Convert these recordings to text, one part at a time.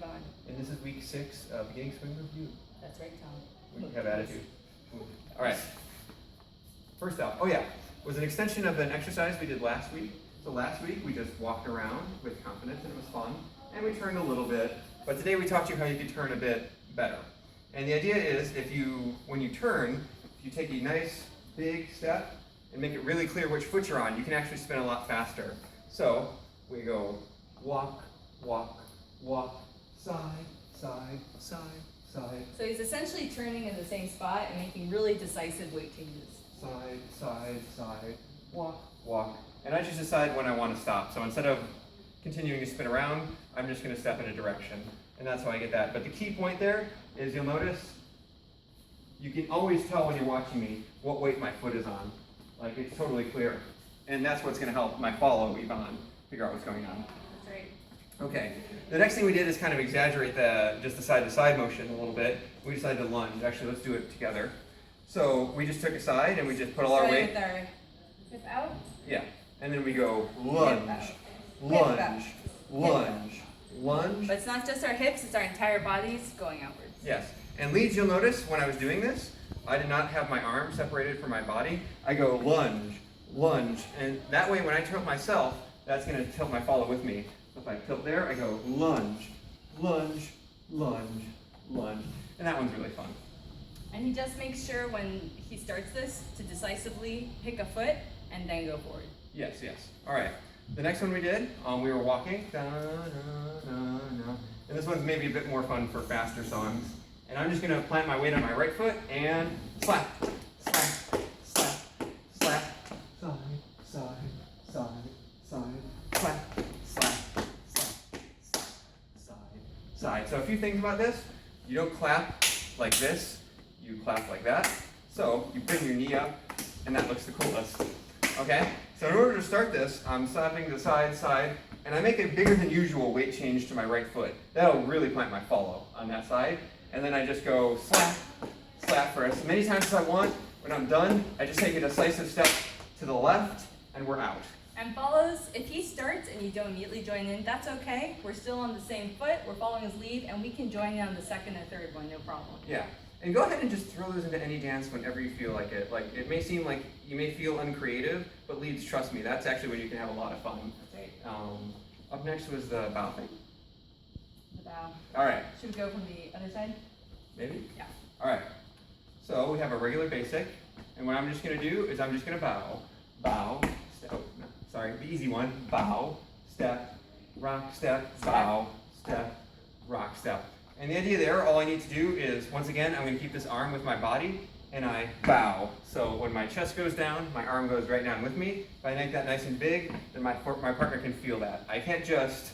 going. And this is week 6, beginning swing review. That's right, Tom. We have attitude. All right. First up, oh yeah, was an extension of an exercise we did last week. So last week we just walked around with confidence and it was fun, and we turned a little bit. But today we taught you how you could turn a bit better. And the idea is, when you turn, if you take a nice big step and make it really clear which foot you're on, you can actually spin a lot faster. So we go walk, walk, walk, side, side, side, side. So he's essentially turning in the same spot and making really decisive weight changes. Side, side, side, walk, walk. And I just decide when I want to stop. So instead of continuing to spin around, I'm just going to step in a direction. And that's how I get that. But the key point there is you'll notice you can always tell when you're watching me what weight my foot is on. Like, it's totally clear. And that's what's going to help my follow Yvonne figure out what's going on. That's right. Okay, the next thing we did is kind of exaggerate just the side-to-side motion a little bit. We decided to lunge. Actually, let's do it together. So we just took a side and we just put all our weight. With our hip out? Yeah, and then we go lunge, lunge, lunge, lunge. But it's not just our hips, it's our entire bodies going outwards. Yes, and leads, you'll notice when I was doing this, I did not have my arms separated from my body. I go lunge, lunge, and that way when I tilt myself, that's going to tilt my follow with me. So if I tilt there, I go lunge, lunge, lunge, lunge, and that one's really fun. And he just makes sure when he starts this to decisively pick a foot and then go forward. Yes, yes. All right. The next one we did, we were walking, da, da, da, da. And this one's maybe a bit more fun for faster songs. And I'm just going to plant my weight on my right foot and slap, slap, slap, slap, side, side, side, side, slap, slap, slap, slap, side, side. So a few things about this. You don't clap like this. You clap like that. So you bring your knee up, and that looks the coolest. Okay? So in order to start this, I'm slapping the side, side, and I make a bigger than usual weight change to my right foot. That'll really plant my follow on that side. And then I just go slap, slap for as many times as I want. When I'm done, I just take a decisive step to the left, and we're out. And follows, if he starts and you don't immediately join in, that's okay. We're still on the same foot, we're following his lead, and we can join in on the second and third one, no problem. Yeah. And go ahead and just throw those into any dance whenever you feel like it. Like, it may seem like you may feel uncreative, but leads, trust me, that's actually when you can have a lot of fun. Right. Up next was the bow thing. The bow. All right. Should we go from the other side? Maybe? Yeah. All right. So we have a regular basic, and what I'm just going to do is I'm just going to bow, bow, step, oh, no, sorry, the easy one, bow, step, rock, step, bow, step, rock, step. And the idea there, all I need to do is, once again, I'm going to keep this arm with my body, and I bow. So when my chest goes down, my arm goes right down with me. If I make that nice and big, then my partner can feel that. I can't just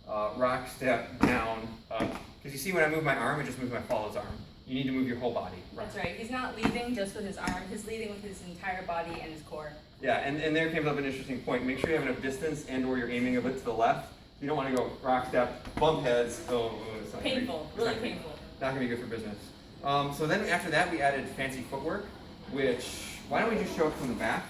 rock, step, down, up. Because you see when I move my arm, it just moves my follow's arm. You need to move your whole body. That's right. He's not leading just with his arm. He's leading with his entire body and his core. Yeah, and there comes up an interesting point. Make sure you have enough distance and or you're aiming a bit to the left. You don't want to go rock, step, bump heads. Oh, it's not painful, really painful. Not going to be good for business. So then after that, we added fancy footwork, which, why don't we just show it from the back?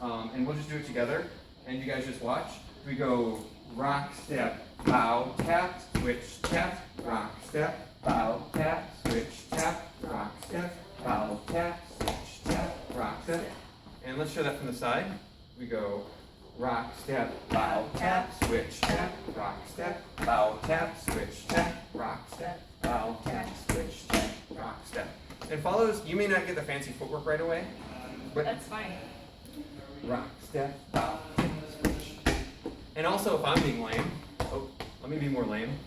And we'll just do it together, and you guys just watch. We go rock, step, bow, tap, switch, tap, rock, step, bow, tap, switch, tap, rock, step, bow, tap, switch, tap, rock, step. And let's show that from the side. We go rock, step, bow, tap, switch, tap, rock, step, bow, tap, switch, tap, rock, step, bow, tap, switch, tap, rock, step. And follows, you may not get the fancy footwork right away, but that's fine. Rock, step, bow, tap, switch. And also, if I'm being lame, let me be more lame.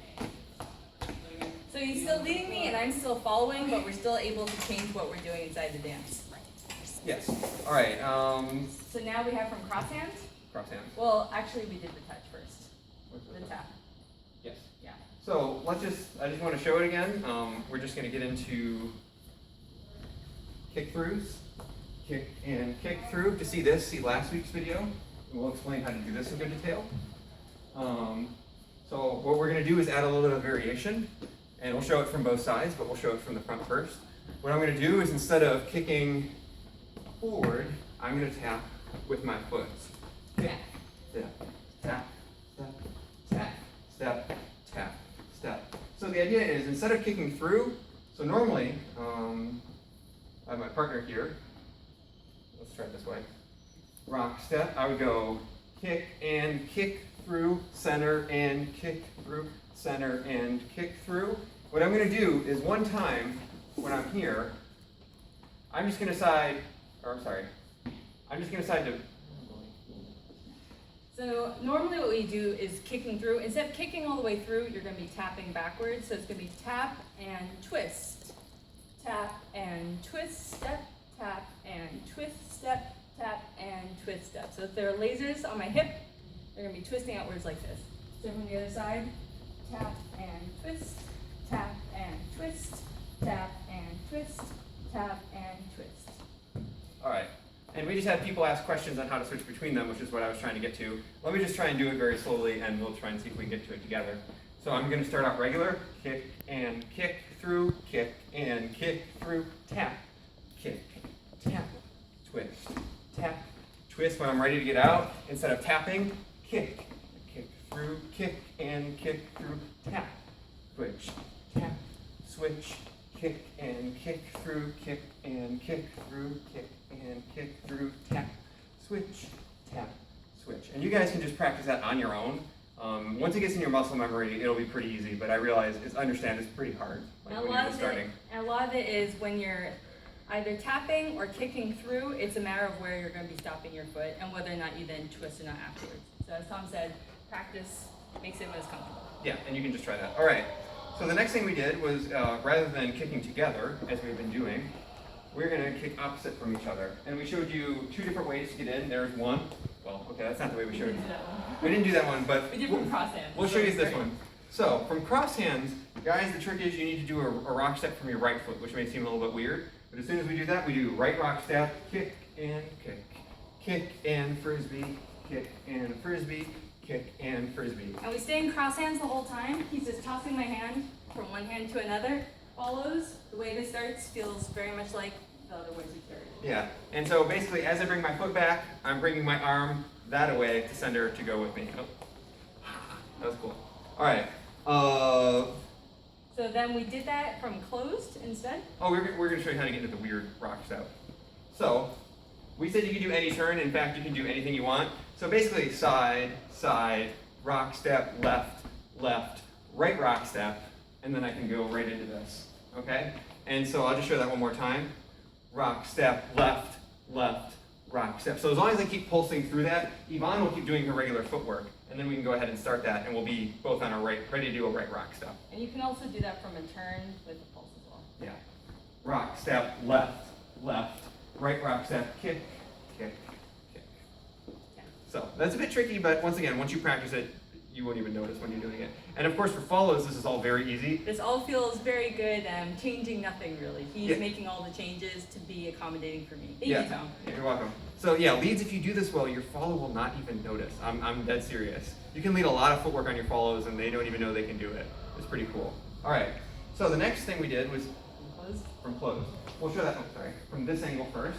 So he's still leading me and I'm still following, but we're still able to change what we're doing inside the dance. Yes. All right. So now we have from cross hands. Cross hands. Well, actually, we did the touch first. The tap. Yes. Yeah. So I just want to show it again. We're just going to get into kick throughs, kick and kick through. To see this, see last week's video. And we'll explain how to do this in good detail. So what we're going to do is add a little bit of variation, and we'll show it from both sides, but we'll show it from the front first. What I'm going to do is, instead of kicking forward, I'm going to tap with my foot. Kick, step, tap, step, tap, step, tap, step, the idea is instead of kicking through, so normally, I have my partner here. Let's try it this way. Rock step, I would go kick and kick through, center and kick through, center and kick through. What I'm going to do is one time when I'm here, I'm just going to decide to. So normally what we do is kicking through. Instead of kicking all the way through, you're going to be tapping backwards. So it's going to be tap and twist, tap and twist, step, tap and twist, step, tap and twist, step. So if there are lasers on my hip, they're going to be twisting outwards like this. So from the other side, tap and twist, tap and twist, tap and twist, tap and twist. All right. And we just had people ask questions on how to switch between them, which is what I was trying to get to. Let me just try and do it very slowly, and we'll try and see if we can get to it together. So I'm going to start out regular, kick and kick through, kick and kick through, tap, kick, tap, twist, tap, twist. When I'm ready to get out, instead of tapping, kick, kick through, kick and kick through, tap, switch, tap, switch, kick and kick through, kick and kick through, kick and kick through, tap, switch, tap, switch. And you guys can just practice that on your own. Once it gets in your muscle memory, it'll be pretty easy, but I realize, understand it's pretty hard. Like when you're just starting. And a lot of it is when you're either tapping or kicking through, it's a matter of where you're going to be stopping your foot and whether or not you then twist or not afterwards. So as Tom said, practice makes it most comfortable. Yeah, and you can just try that. All right. So the next thing we did was, rather than kicking together, as we've been doing, we're going to kick opposite from each other. And we showed you two different ways to get in. There's one. Well, okay, that's not the way we showed it. We didn't do that one, but we did from cross hands. We'll show you this one. So from cross hands, guys, the trick is you need to do a rock step from your right foot, which may seem a little bit weird. But as soon as we do that, we do right rock step, kick and kick, kick and frisbee, kick and frisbee, kick and frisbee. And we stay in cross hands the whole time. He's just tossing my hand from one hand to another. Follows. The way this starts feels very much like the other ways we carry. Yeah, and so basically as I bring my foot back, I'm bringing my arm that away to send her to go with me. Oh, that was cool. All right. So then we did that from closed instead. Oh, we're going to show you how to get into the weird rock step. So we said you can do any turn. In fact, you can do anything you want. So basically side, side, rock step, left, left, right rock step, and then I can go right into this. Okay? And so I'll just show that one more time. Rock step, left, left, rock step. So as long as I keep pulsing through that, Yvonne will keep doing her regular footwork. And then we can go ahead and start that, and we'll be both on our right, ready to do a right rock step. And you can also do that from a turn with a pulse as well. Yeah. Rock step, left, left, right rock step, kick, kick, kick. Yeah. So that's a bit tricky, but once again, once you practice it, you won't even notice when you're doing it. And of course, for follows, this is all very easy. This all feels very good, changing nothing really. He's Yeah. making all the changes to be accommodating for me. Thank Yeah. you, Tom. Yeah, you're welcome. So yeah, leads, if you do this well, your follow will not even notice. I'm dead serious. You can lead a lot of footwork on your follows and they don't even know they can do it. It's pretty cool. All right, so the next thing we did was from close. We'll show that, from this angle first.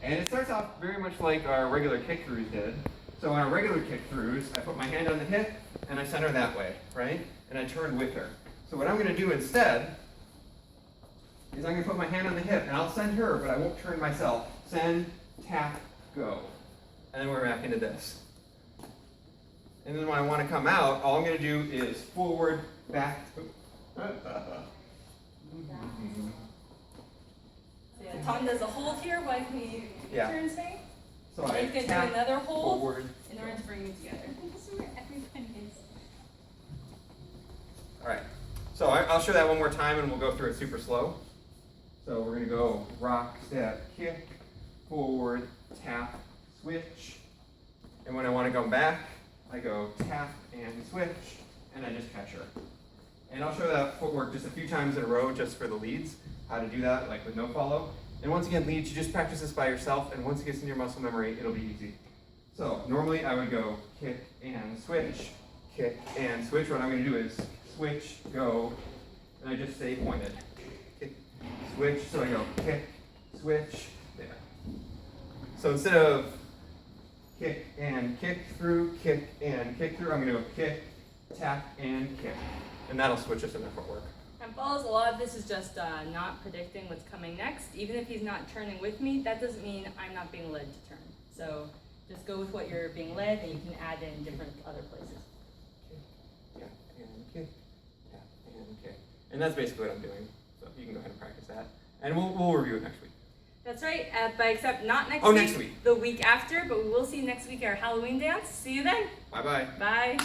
And it starts off very much like our regular kick throughs did. So on our regular kick throughs, I put my hand on the hip and I send her that way, right? And I turn with her. So what I'm gonna do instead is I'm gonna put my hand on the hip and I'll send her, but I won't turn myself. Send, tap, go. And then we're back into this. And then when I want to come out, all I'm going to do is forward, back. So yeah, Tom does a hold here while he turns me. So and I he's going to do tap another hold forward. in order to bring me together. This is where everybody is. All right. So I'll show that one more time and we'll go through it super slow. So we're going to go rock, step, kick, forward, tap, switch. And when I want to come back, I go tap and switch, and I just catch her. And I'll show that footwork just a few times in a row just for the leads, how to do that, like with no follow. And once again, leads, you just practice this by yourself, and once it gets in your muscle memory, it'll be easy. So normally I would go kick and switch, kick and switch. What I'm going to do is switch, go, and I just stay pointed. Kick, switch, so I go kick, switch, there. So instead of kick and kick through, I'm going to go kick, tap, and kick. and that'll switch us in their footwork. And follows, a lot of this is just not predicting what's coming next. Even if he's not turning with me, that doesn't mean I'm not being led to turn. So just go with what you're being led, and you can add in different other places. Tap and kick, tap and kick. And that's basically what I'm doing. So you can go ahead and practice that. And we'll review it next week. That's right, but except not next Oh, week. next week. The week after, but we will see you next week at our Halloween dance. See you then. Bye-bye. Bye.